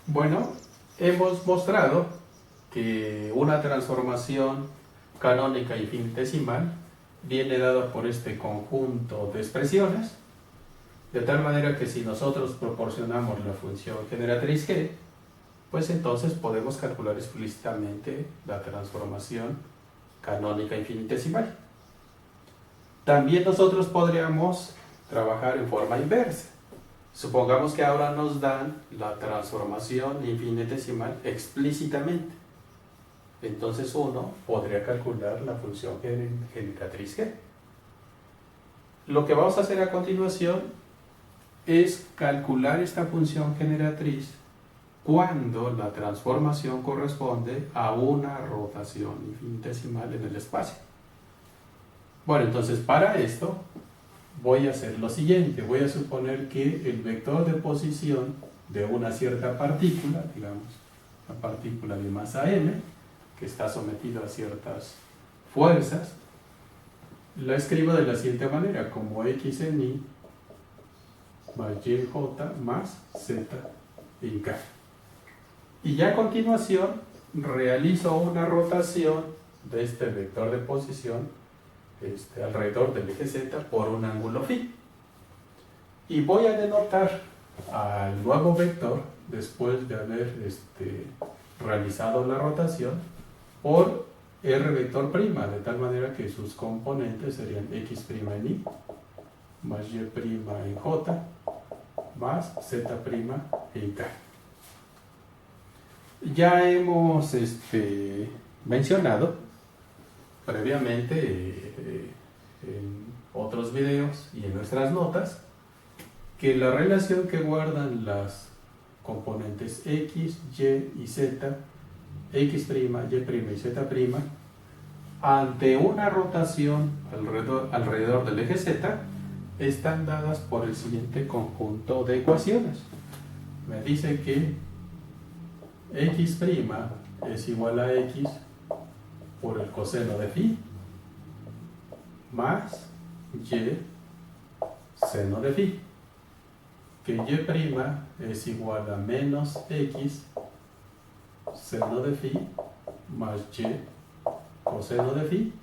Bueno, hemos mostrado que una transformación canónica infinitesimal viene dada por este conjunto de expresiones, de tal manera que si nosotros proporcionamos la función generatriz g, pues entonces podemos calcular explícitamente la transformación canónica infinitesimal. También nosotros podríamos trabajar en forma inversa. Supongamos que ahora nos dan la transformación infinitesimal explícitamente. Entonces uno podría calcular la función generatriz g. Lo que vamos a hacer a continuación es calcular esta función generatriz cuando la transformación corresponde a una rotación infinitesimal en el espacio. Bueno, entonces para esto voy a hacer lo siguiente. Voy a suponer que el vector de posición de una cierta partícula, digamos, la partícula de masa m, que está sometida a ciertas fuerzas, la escribo de la siguiente manera, como x en y más y j más z en k. Y ya a continuación realizo una rotación de este vector de posición alrededor del eje z por un ángulo phi. Y voy a denotar al nuevo vector, después de haber realizado la rotación, por r vector prima, de tal manera que sus componentes serían x' en y, más y' en j, más z' en k. Ya hemos mencionado previamente en otros videos y en nuestras notas que la relación que guardan las componentes x, y y z, x', y' y z' ante una rotación alrededor del eje z están dadas por el siguiente conjunto de ecuaciones. Me dice que x' es igual a x por el coseno de phi más y seno de phi, que y' es igual a menos x seno de phi más y coseno de phi,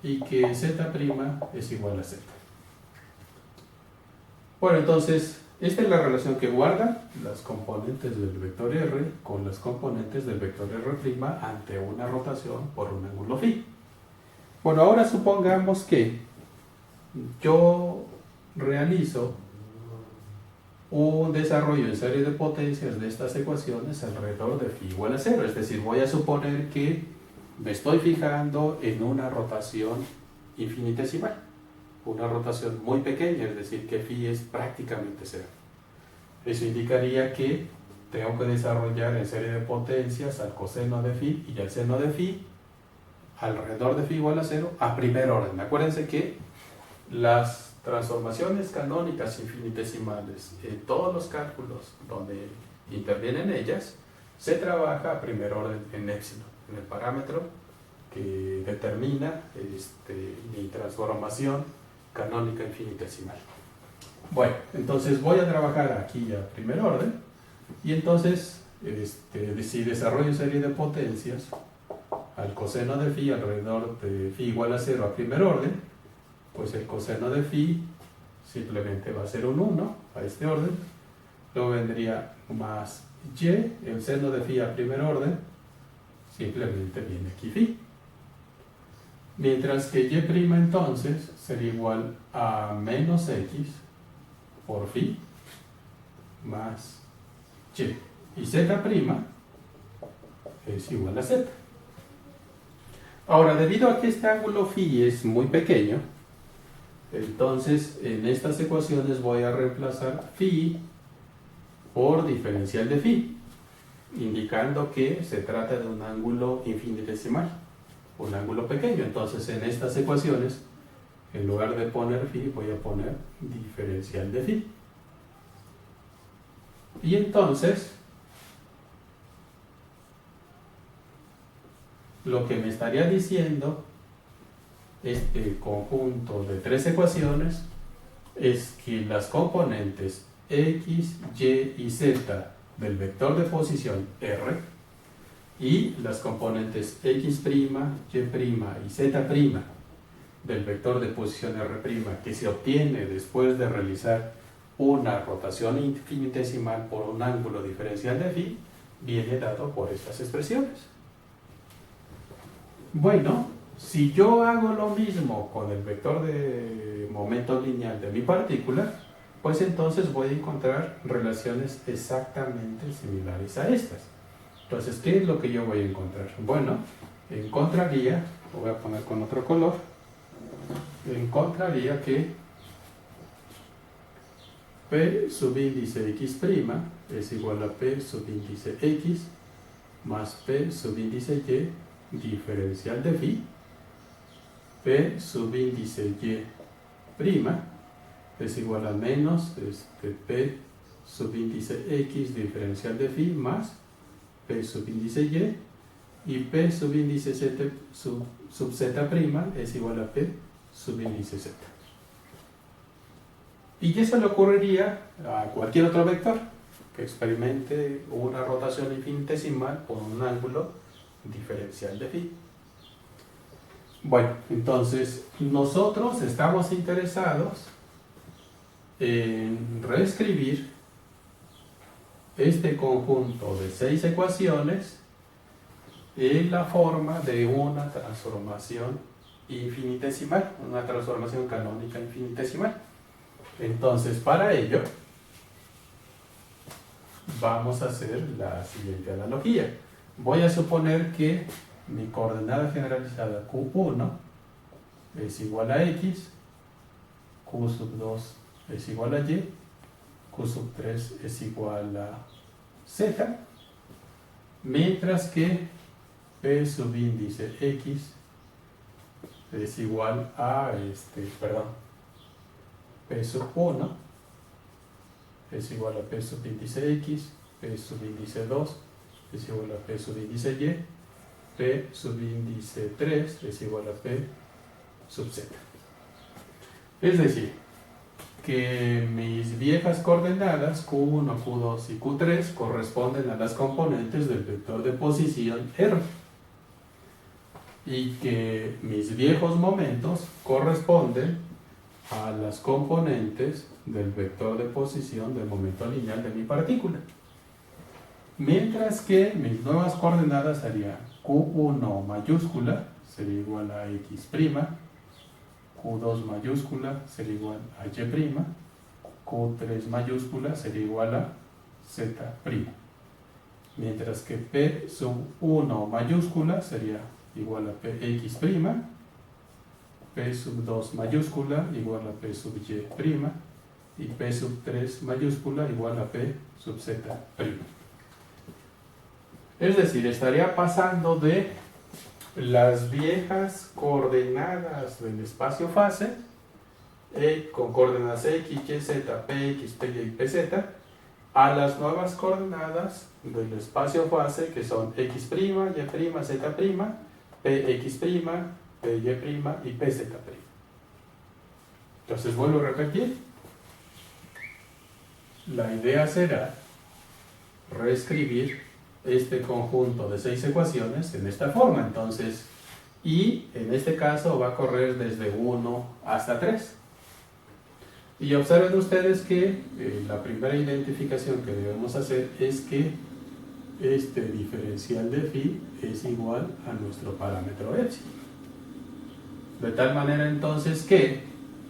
y que z' es igual a z. Bueno, entonces esta es la relación que guardan las componentes del vector r con las componentes del vector r' ante una rotación por un ángulo phi. Bueno, ahora supongamos que yo realizo un desarrollo en serie de potencias de estas ecuaciones alrededor de phi igual a 0. Es decir, voy a suponer que me estoy fijando en una rotación infinitesimal, una rotación muy pequeña, es decir, que phi es prácticamente 0. Eso indicaría que tengo que desarrollar en serie de potencias al coseno de phi y al seno de phi alrededor de phi igual a 0 a primer orden. Acuérdense que las transformaciones canónicas infinitesimales en todos los cálculos donde intervienen ellas se trabaja a primer orden en épsilon, en el parámetro que determina mi transformación canónica infinitesimal. Bueno, entonces voy a trabajar aquí a primer orden, y entonces si desarrollo serie de potencias al coseno de phi alrededor de phi igual a 0 a primer orden, pues el coseno de phi simplemente va a ser un 1 a este orden, luego vendría más y, el seno de phi a primer orden, simplemente viene aquí phi. Mientras que y' entonces sería igual a menos x por phi más y z' es igual a z. Ahora, debido a que este ángulo phi es muy pequeño, entonces en estas ecuaciones voy a reemplazar phi por diferencial de phi, indicando que se trata de un ángulo infinitesimal, un ángulo pequeño. Entonces en estas ecuaciones, en lugar de poner phi, voy a poner diferencial de phi. Y entonces lo que me estaría diciendo este conjunto de tres ecuaciones es que las componentes x, y y z del vector de posición R y las componentes x', y' y z' del vector de posición R' que se obtiene después de realizar una rotación infinitesimal por un ángulo diferencial de phi, viene dado por estas expresiones. Bueno, si yo hago lo mismo con el vector de momento lineal de mi partícula, pues entonces voy a encontrar relaciones exactamente similares a estas. Entonces, ¿qué es lo que yo voy a encontrar? Bueno, encontraría, lo voy a poner con otro color, encontraría que P subíndice x' es igual a P subíndice x más P subíndice y diferencial de phi. P subíndice y' es igual a menos P subíndice x diferencial de phi más P subíndice y P subíndice z sub z' es igual a P subíndice z. Y eso le ocurriría a cualquier otro vector que experimente una rotación infinitesimal por un ángulo diferencial de phi. Bueno, entonces nosotros estamos interesados en reescribir este conjunto de 6 ecuaciones en la forma de una transformación infinitesimal, una transformación canónica infinitesimal. Entonces, para ello, vamos a hacer la siguiente analogía. Voy a suponer que mi coordenada generalizada Q1 es igual a X, Q sub 2 es igual a Y, Q sub 3 es igual a Z, mientras que P subíndice X es igual a, P sub 1 es igual a P subíndice X, P subíndice 2 es igual a P subíndice Y, P subíndice 3 es igual a P sub Z. Es decir, que mis viejas coordenadas Q1, Q2 y Q3 corresponden a las componentes del vector de posición R y que mis viejos momentos corresponden a las componentes del vector de posición del momento lineal de mi partícula. Mientras que mis nuevas coordenadas serían Q1 mayúscula sería igual a X', Q2 mayúscula sería igual a Y', Q3 mayúscula sería igual a Z'. Mientras que P sub 1 mayúscula sería igual a PX', P sub 2 mayúscula igual a P sub Y' y P sub 3 mayúscula igual a P sub Z'. Es decir, estaría pasando de las viejas coordenadas del espacio-fase con coordenadas X, Y, Z, PX, PY y PZ a las nuevas coordenadas del espacio-fase que son X', Y', Z', PX', PY' y PZ'. Entonces vuelvo a repetir. La idea será reescribir este conjunto de 6 ecuaciones en esta forma. Entonces, y en este caso va a correr desde 1 hasta 3. Y observen ustedes que la primera identificación que debemos hacer es que este diferencial de phi es igual a nuestro parámetro epsilon. De tal manera entonces que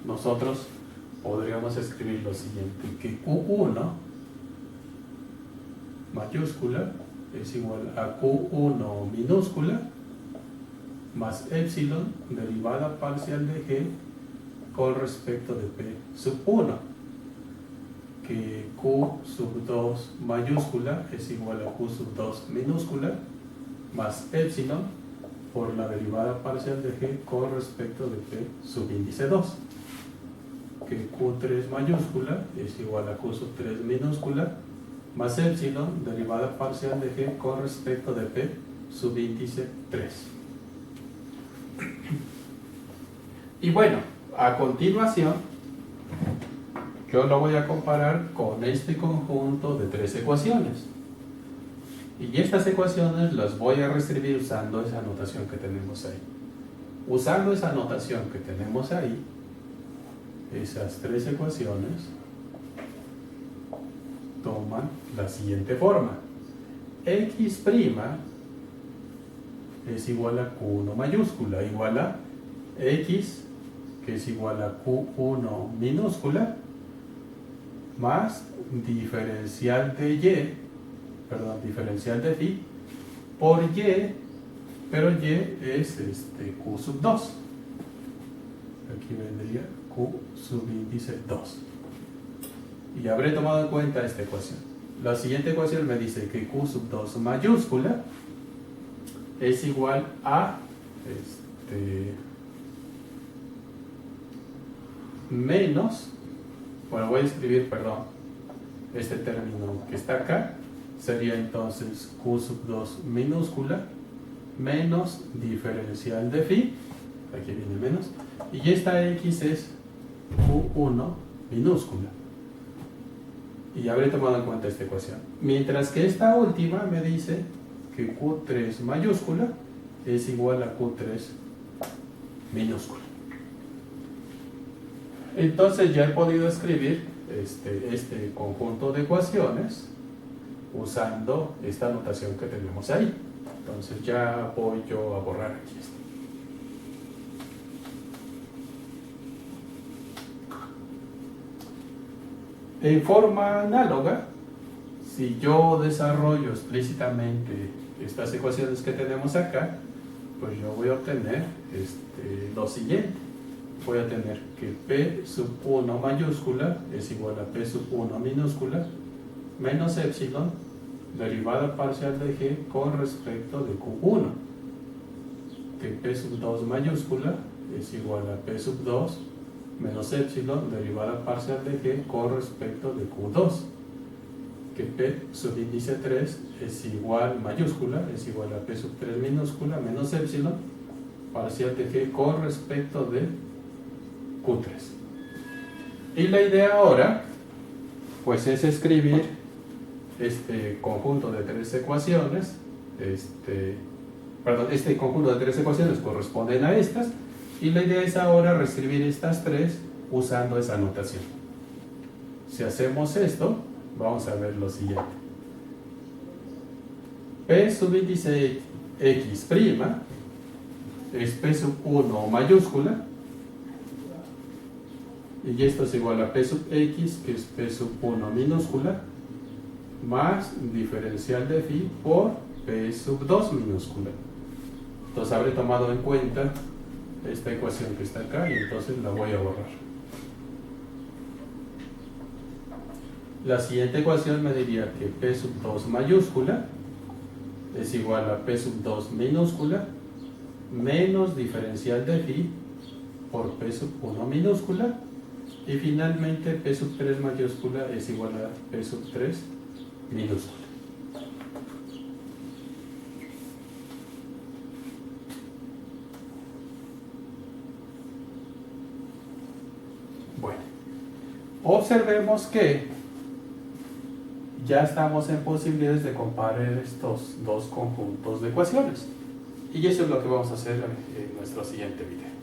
nosotros podríamos escribir lo siguiente, que Q1 mayúscula es igual a Q1 minúscula más epsilon derivada parcial de G con respecto de P sub 1, que Q sub 2 mayúscula es igual a Q sub 2 minúscula más epsilon por la derivada parcial de G con respecto de P subíndice 2, que Q3 mayúscula es igual a Q sub 3 minúscula más epsilon derivada parcial de G con respecto de P subíndice 3. Y bueno, a continuación yo lo voy a comparar con este conjunto de 3 ecuaciones. Y estas ecuaciones las voy a reescribir usando esa notación que tenemos ahí. Usando esa notación que tenemos ahí, esas 3 ecuaciones toman la siguiente forma. X' es igual a Q1 mayúscula, igual a X, que es igual a Q1 minúscula, más diferencial de Y, diferencial de phi, por Y, pero Y es Q sub 2. Aquí vendría Q subíndice 2. Y habré tomado en cuenta esta ecuación. La siguiente ecuación me dice que Q sub 2 mayúscula es igual a menos, bueno, voy a escribir, este término que está acá, sería entonces Q sub 2 minúscula menos diferencial de phi, aquí viene menos, y esta X es Q1 minúscula. Y habré tomado en cuenta esta ecuación. Mientras que esta última me dice que Q3 mayúscula es igual a Q3 minúscula. Entonces ya he podido escribir este conjunto de ecuaciones usando esta notación que tenemos ahí. Entonces ya voy yo a borrar aquí esto. En forma análoga, si yo desarrollo explícitamente estas ecuaciones que tenemos acá, pues yo voy a obtener lo siguiente. Voy a tener que P sub 1 mayúscula es igual a P sub 1 minúscula menos epsilon derivada parcial de G con respecto de Q1. Que P sub 2 mayúscula es igual a P sub 2 menos epsilon derivada parcial de G con respecto de Q2. Que P subíndice 3 es igual, mayúscula, es igual a P sub 3 minúscula menos epsilon parcial de G con respecto de Q3. Y la idea ahora, pues es escribir este conjunto de 3 ecuaciones, este conjunto de 3 ecuaciones corresponden a estas, y la idea es ahora reescribir estas 3 usando esa notación. Si hacemos esto, vamos a ver lo siguiente. P subíndice X' es P sub 1 mayúscula, y esto es igual a P sub X, que es P sub 1 minúscula, más diferencial de phi por P sub 2 minúscula. Entonces habré tomado en cuenta esta ecuación que está acá y entonces la voy a borrar. La siguiente ecuación me diría que P sub 2 mayúscula es igual a P sub 2 minúscula menos diferencial de phi por P sub 1 minúscula, y finalmente P sub 3 mayúscula es igual a P sub 3 minúscula. Bueno, observemos que ya estamos en posibilidades de comparar estos dos conjuntos de ecuaciones. Y eso es lo que vamos a hacer en nuestro siguiente video.